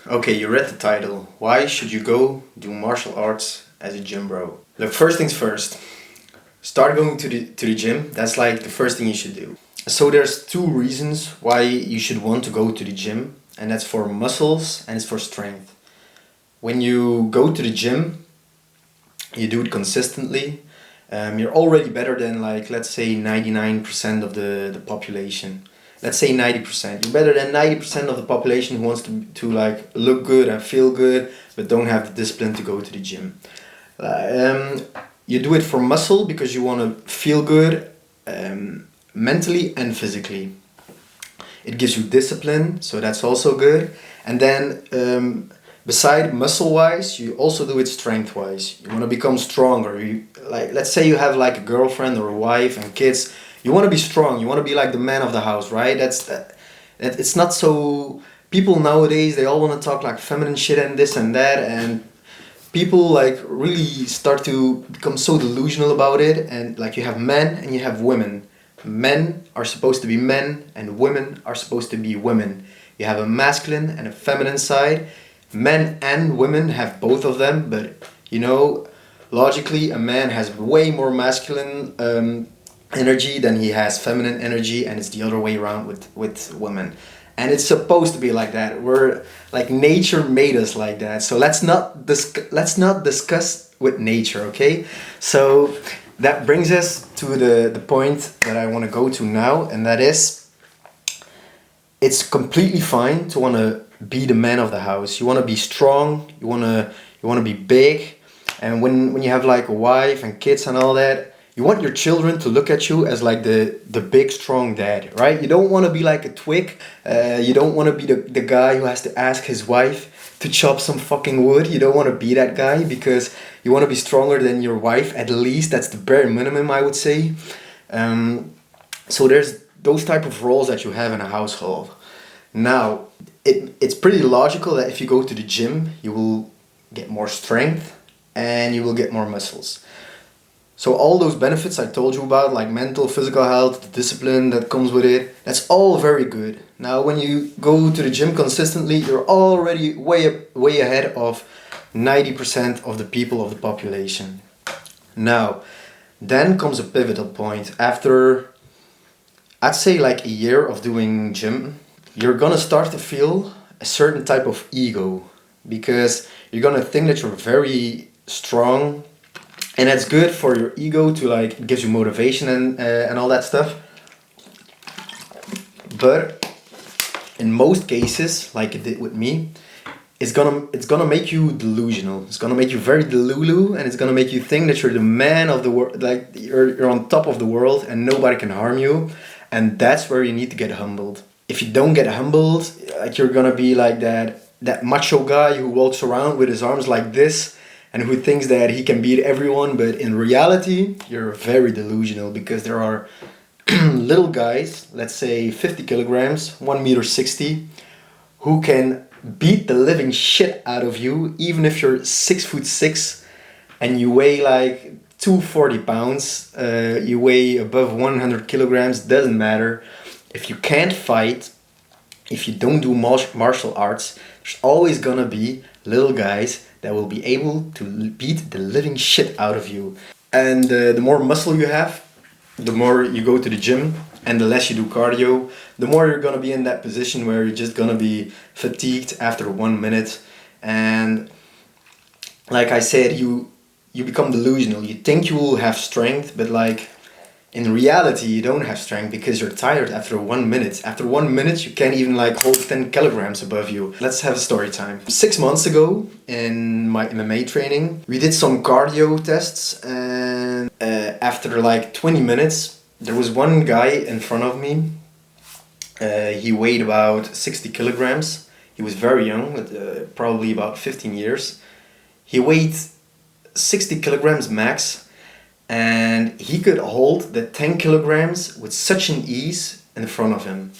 Okay, you read the title. Why should you go do martial arts as a gym bro? Look, first things first. Start going to the gym. That's like the first thing you should do. So there's two reasons why you should want to go to the gym, and that's for muscles and it's for strength. When you go to the gym, you do it consistently. You're already better than, like, let's say 99% of the population. Let's say 90%. You're better than 90% of the population who wants to like look good and feel good but don't have the discipline to go to the gym. You do it for muscle because you want to feel good mentally and physically. It gives you discipline, so that's also good. And then beside muscle wise, you also do it strength wise. You want to become stronger. Like, let's say you have like a girlfriend or a wife and kids. You want to be strong. You want to be like the man of the house, right? It's not so. People nowadays, they all want to talk like feminine shit and this and that, and people like really start to become so delusional about it. And like, you have men and you have women. Men are supposed to be men and women are supposed to be women. You have a masculine and a feminine side. Men and women have both of them, but you know, logically, a man has way more masculine energy than he has feminine energy, and it's the other way around with women. And it's supposed to be like that. We're like, nature made us like that. So let's not discuss with nature, okay? So that brings us to the point that I want to go to now, and that is, it's completely fine to want to be the man of the house. You want to be strong. You want to be big. And when you have like a wife and kids and all that, you want your children to look at you as like the big strong dad, right? You don't want to be like a twig. You don't want to be the guy who has to ask his wife to chop some fucking wood. You don't want to be that guy, because you want to be stronger than your wife. At least that's the bare minimum, I would say. So there's those type of roles that you have in a household. Now, it's pretty logical that if you go to the gym, you will get more strength and you will get more muscles. So all those benefits I told you about, like mental, physical health, the discipline that comes with it, that's all very good. Now, when you go to the gym consistently, you're already way ahead of 90% of the people of the population. Now, then comes a pivotal point. After, I'd say, like a year of doing gym, you're gonna start to feel a certain type of ego, because you're gonna think that you're very strong, and that's good for your ego to like, it gives you motivation and all that stuff. But in most cases, like it did with me, it's gonna make you delusional. It's gonna make you very delulu, and it's gonna make you think that you're the man of the world, like you're on top of the world and nobody can harm you. And that's where you need to get humbled. If you don't get humbled, like, you're gonna be like that macho guy who walks around with his arms like this and who thinks that he can beat everyone, but in reality, you're very delusional, because there are little guys, let's say 50 kilograms, 1 meter 60, who can beat the living shit out of you, even if you're 6'6" and you weigh like 240 pounds, you weigh above 100 kilograms, doesn't matter. If you can't fight, if you don't do martial arts, there's always gonna be little guys that will be able to beat the living shit out of you. And the more muscle you have, the more you go to the gym, and the less you do cardio, the more you're gonna be in that position where you're just gonna be fatigued after 1 minute. And like I said, you become delusional. You think you will have strength, but like, in reality, you don't have strength, because you're tired after 1 minute. After 1 minute, you can't even like hold 10 kilograms above you. Let's have a story time. 6 months ago, in my MMA training, we did some cardio tests, and after like 20 minutes, there was one guy in front of me. He weighed about 60 kilograms. He was very young, probably about 15 years. He weighed 60 kilograms max, and he could hold the 10 kilograms with such an ease in front of him.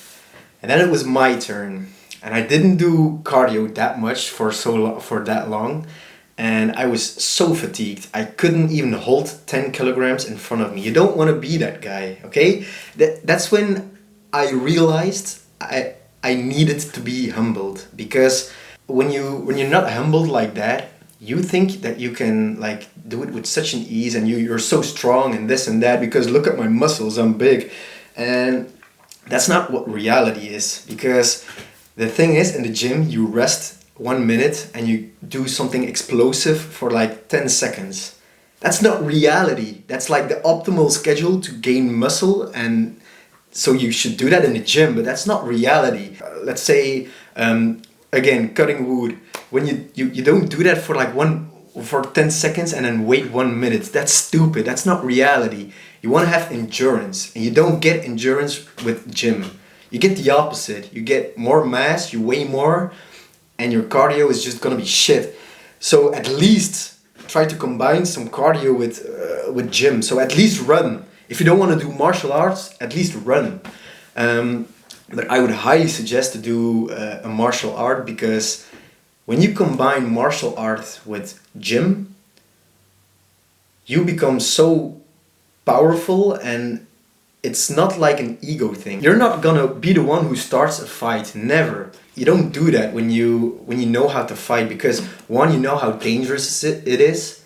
And then it was my turn, and I didn't do cardio that much for that long, and I was so fatigued. I couldn't even hold 10 kilograms in front of me. You don't want to be that guy, okay? That's when I realized I needed to be humbled, because when you're not humbled like that, you think that you can like do it with such an ease, and you're so strong and this and that because look at my muscles, I'm big. And that's not what reality is, because the thing is, in the gym you rest 1 minute and you do something explosive for like 10 seconds. That's not reality. That's like the optimal schedule to gain muscle, and so you should do that in the gym, but that's not reality. Let's say, again, cutting wood. When you don't do that for 10 seconds and then wait 1 minute. That's stupid. That's not reality. You want to have endurance, and you don't get endurance with gym. You get the opposite. You get more mass, you weigh more, and your cardio is just gonna be shit. So at least try to combine some cardio with gym. So at least run. If you don't want to do martial arts, at least run. But I would highly suggest to do a martial art, because when you combine martial art with gym, you become so powerful, and it's not like an ego thing. You're not gonna be the one who starts a fight, never. You don't do that when you know how to fight, because one, you know how dangerous it is.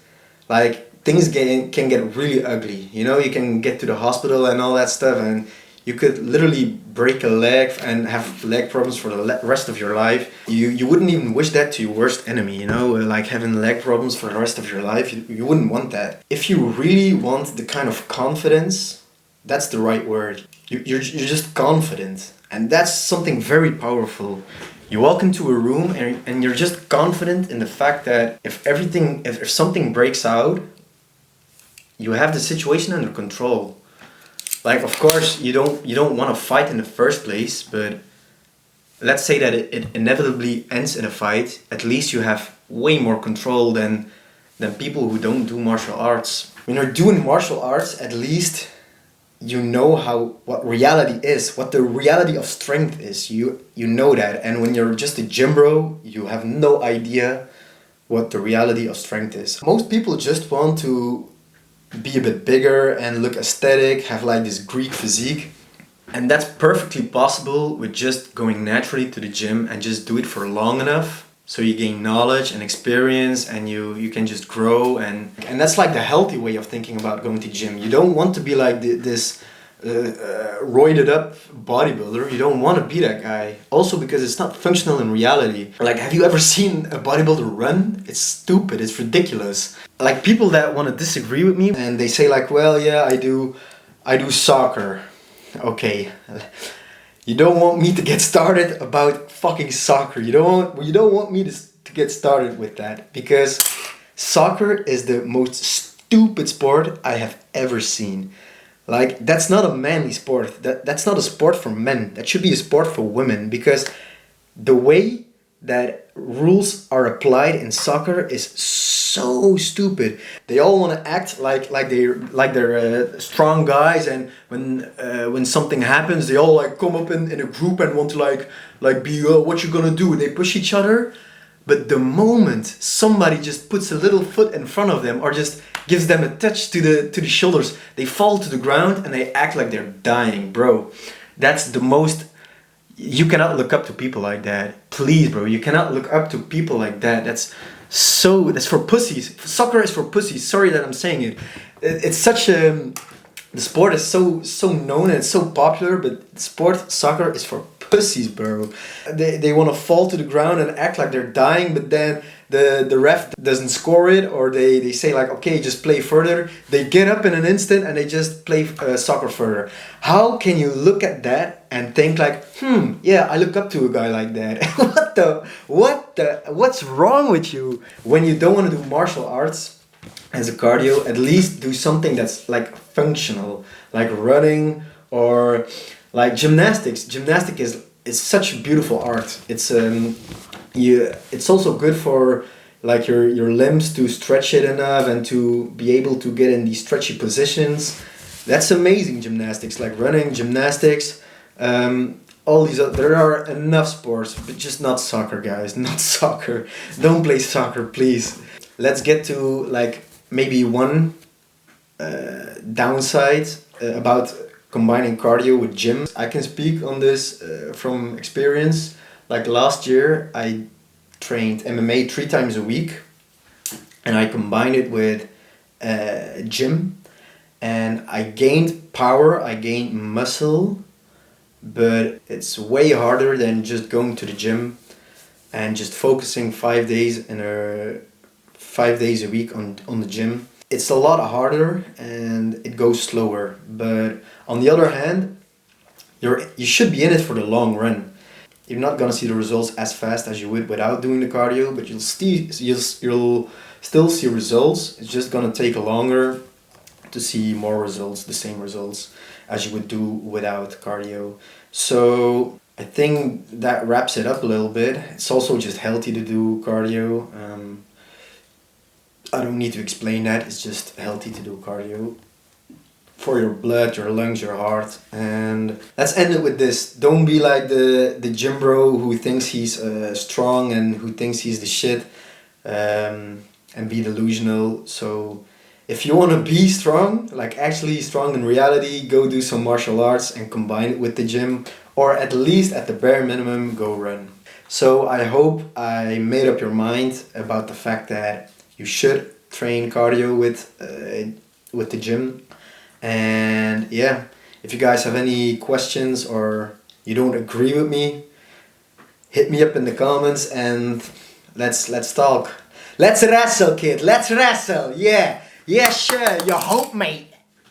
Like, things can get really ugly. You know, you can get to the hospital and all that stuff, and you could literally break a leg and have leg problems for the rest of your life. You wouldn't even wish that to your worst enemy, you know, like having leg problems for the rest of your life. You wouldn't want that. If you really want the kind of confidence, that's the right word. You're just confident, and that's something very powerful. You walk into a room and you're just confident in the fact that if something breaks out, you have the situation under control. Like, of course, you don't want to fight in the first place, but let's say that it inevitably ends in a fight. At least you have way more control than people who don't do martial arts. When you're doing martial arts, at least you know what reality is, what the reality of strength is. You know that. And when you're just a gym bro, you have no idea what the reality of strength is. Most people just want to be a bit bigger and look aesthetic, have like this Greek physique. And that's perfectly possible with just going naturally to the gym and just do it for long enough so you gain knowledge and experience, and you can just grow. And that's like the healthy way of thinking about going to gym. You don't want to be like this roided up bodybuilder. You don't want to be that guy. Also because it's not functional in reality. Like, have you ever seen a bodybuilder run? It's stupid, it's ridiculous. Like, people that want to disagree with me and they say like, well, yeah, I do soccer. Okay, you don't want me to get started about fucking soccer. You don't want me to get started with that, because soccer is the most stupid sport I have ever seen. Like, that's not a manly sport. That's not a sport for men. That should be a sport for women, because the way that rules are applied in soccer is so stupid. They all want to act like they're strong guys, and when something happens, they all like come up in a group and want to like be what you gonna do? They push each other. But the moment somebody just puts a little foot in front of them or just gives them a touch to the shoulders, they fall to the ground and they act like they're dying, bro. That's the most. You cannot look up to people like that. Please, bro, you cannot look up to people like that. That's for pussies. Soccer is for pussies. Sorry that I'm saying it. It's such a. The sport is so known and it's so popular, but soccer is for pussies, bro. They want to fall to the ground and act like they're dying, but then the ref doesn't score it, or they say like, okay, just play further. They get up in an instant and they just play soccer further. How can you look at that and think like, yeah, I look up to a guy like that? What's wrong with you? When you don't want to do martial arts as a cardio, at least do something that's like functional, like running or like gymnastics. Gymnastics is such a beautiful art. It's also good for like your limbs to stretch it enough and to be able to get in these stretchy positions. That's amazing. Gymnastics, like running, gymnastics, all these there are enough sports, but just not soccer, guys. Not soccer. Don't play soccer, please. Let's get to like maybe one downside about combining cardio with gym. I can speak on this from experience. Like last year, I trained MMA 3 times a week, and I combined it with gym, and I gained power, I gained muscle, but it's way harder than just going to the gym and just focusing 5 days 5 days a week on the gym. It's a lot harder and it goes slower, but on the other hand, you should be in it for the long run. You're not gonna see the results as fast as you would without doing the cardio, but you'll still see results. It's just gonna take longer to see more results, the same results as you would do without cardio. So I think that wraps it up a little bit. It's also just healthy to do cardio. I don't need to explain that. It's just healthy to do cardio for your blood, your lungs, your heart. And let's end it with this. Don't be like the gym bro who thinks he's strong and who thinks he's the shit, and be delusional. So if you want to be strong, like actually strong in reality, go do some martial arts and combine it with the gym, or at least at the bare minimum, go run. So I hope I made up your mind about the fact that you should train cardio with the gym. And yeah, if you guys have any questions or you don't agree with me, hit me up in the comments and let's talk. Let's wrestle, kid. Let's wrestle. Yeah. Yeah, sure. Your hope, mate.